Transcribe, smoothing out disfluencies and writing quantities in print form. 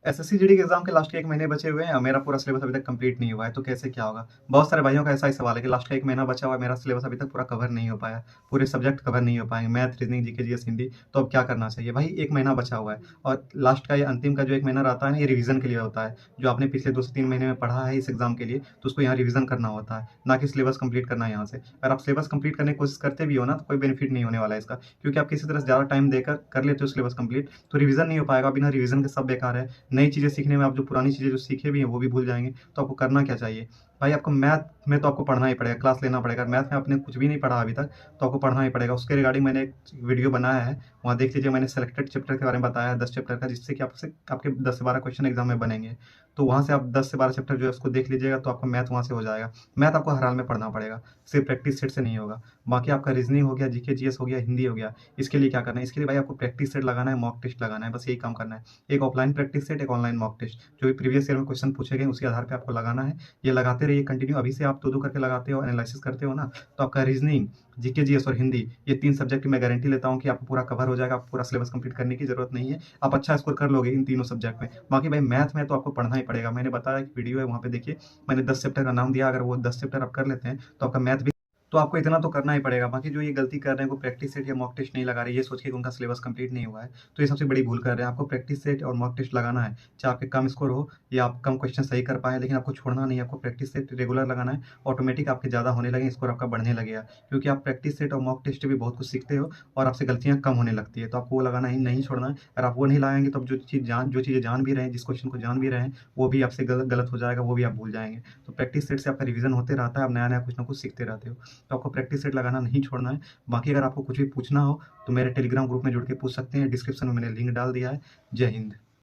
SSC GD के exam के last के 1 महीने बचे हुए हैं और मेरा पूरा सिलेबस अभी तक कंप्लीट नहीं हुआ है, तो कैसे क्या होगा? बहुत सारे भाइयों का ऐसा ही सवाल है कि लास्ट का 1 महीना बचा हुआ है, मेरा सिलेबस अभी तक पूरा कवर नहीं हो पाया, पूरे सब्जेक्ट कवर नहीं हो पाएँगे, math, reasoning, GK, GS, Hindi, तो अब क्या करना चाहिए? भाई 1 महीना बचा हुआ है और लास्ट का ये अंतिम का जो 1 महीना रहता है ना, ये रिवीजन के लिए होता है। जो आपने पिछले 2 से 3 महीने में पढ़ा है इस एग्जाम के लिए, तो उसको यहाँ रिवीजन करना होता है, ना कि सिलेबस कंप्लीट करना है यहाँ से। अगर आप सिलेबस कंप्लीट करने की कोशिश करते भी हो ना, तो कोई बेनिफिट नहीं होने वाला है इसका, क्योंकि आप किसी तरह से ज़्यादा टाइम देकर कर लेते हो सिलेबस कंप्लीट, तो रिवीजन नहीं हो पाएगा, बिना रिवीजन के सब बेकार है। नई चीज़ें सीखने में आप जो पुरानी चीज़ें जो सीखे भी हैं वो भी भूल जाएँगे, तो आपको करना क्या चाहिए? भाई आपको मैथ में तो आपको पढ़ना ही पड़ेगा, क्लास लेना पड़ेगा। मैथ में आपने कुछ भी नहीं पढ़ा अभी तक, तो आपको पढ़ना ही पड़ेगा। उसके रिगार्डिंग मैंने एक वीडियो बनाया है, वहाँ देख लीजिए। मैंने सेलेक्टेड चैप्टर के बारे में बताया है, 10 चैप्टर का, जिससे कि आपसे आपके 10 से 12 क्वेश्चन एग्ज़ाम में बनेंगे। तो वहाँ से आप 10 से 12 चैप्टर जो है उसको देख लीजिएगा, तो आपका मैथ वहाँ से हो जाएगा। मैथ आपको हर हाल में पढ़ना पड़ेगा, सिर्फ प्रैक्टिस सेट से नहीं होगा। बाकी आपका रीज़निंग हो गया, जीके, जीएस हो गया, हिंदी हो गया, इसके लिए क्या करना है? इसके लिए भाई आपको प्रैक्टिस सेट लगाना है, मॉक टेस्ट लगाना है, बस यही काम करना है। एक ऑफलाइन प्रैक्टिस सेट, एक ऑनलाइन मॉक टेस्ट, जो भी प्रीवियस ईयर में क्वेश्चन पूछे गए उसी आधार पे आपको लगाना है। ये लगाते रहिए कंटिन्यू। अभी से आप 2-2 करके लगाते हो, एनालिसिस करते हो ना, तो आपका रीज़निंग, जीके, जीएस और हिंदी, ये 3 सब्जेक्ट की मैं गारंटी लेता हूँ कि आपको पूरा कवर हो जाएगा। आपको पूरा सिलेबस कंप्लीट करने की ज़रूरत नहीं है। आप अच्छा स्कोर कर लोगे इन तीनों सब्जेक्ट में। बाकी भाई मैथ में तो आपको पढ़ना ही पड़ेगा। मैंने बताया एक वीडियो है, वहाँ पे देखिए, मैंने 10 चैप्टर का नाम दिया। अगर वो 10 चैप्टर आप कर लेते हैं, तो आपका मैथ भी, तो आपको इतना तो करना ही पड़ेगा। बाकी जो ये गलती कर रहे हैं, वो प्रैक्टिस सेट या मॉक टेस्ट नहीं लगा रहे, ये सोच के कि उनका सिलेबस कंप्लीट नहीं हुआ है, तो ये सबसे बड़ी भूल कर रहे हैं। आपको प्रैक्टिस सेट और मॉक टेस्ट लगाना है, चाहे आपके कम स्कोर हो या आप कम क्वेश्चन सही कर पाएँ, लेकिन आपको छोड़ना नहीं है। आपको प्रैक्टिस सेट रेगुलर लगाना है, ऑटोमेटिक आपके ज़्यादा होने लगे, स्कोर आपका बढ़ने लगेगा, क्योंकि आप प्रैक्टिस सेट और मॉक टेस्ट से भी बहुत कुछ सीखते हो और आपसे गलतियाँ कम होने लगती है। तो आपको वो लगाना ही नहीं छोड़ना है। अगर आप वो नहीं लगाएँगे, तो आप जो चीज़ें जान भी रहे हैं, जिस क्वेश्चन को जान भी रहे हैं, वो भी आपसे गलत हो जाएगा, वो भी आप भूल जाएँगे। तो प्रैक्टिस सेट से आपका रिवीजन होते रहता है, आप नया-नया कुछ ना कुछ सीखते रहते हो। तो आपको प्रैक्टिस सेट लगाना नहीं छोड़ना है। बाकी अगर आपको कुछ भी पूछना हो, तो मेरे टेलीग्राम ग्रुप में जुड़ के पूछ सकते हैं। डिस्क्रिप्शन में मैंने लिंक डाल दिया है। जय हिंद।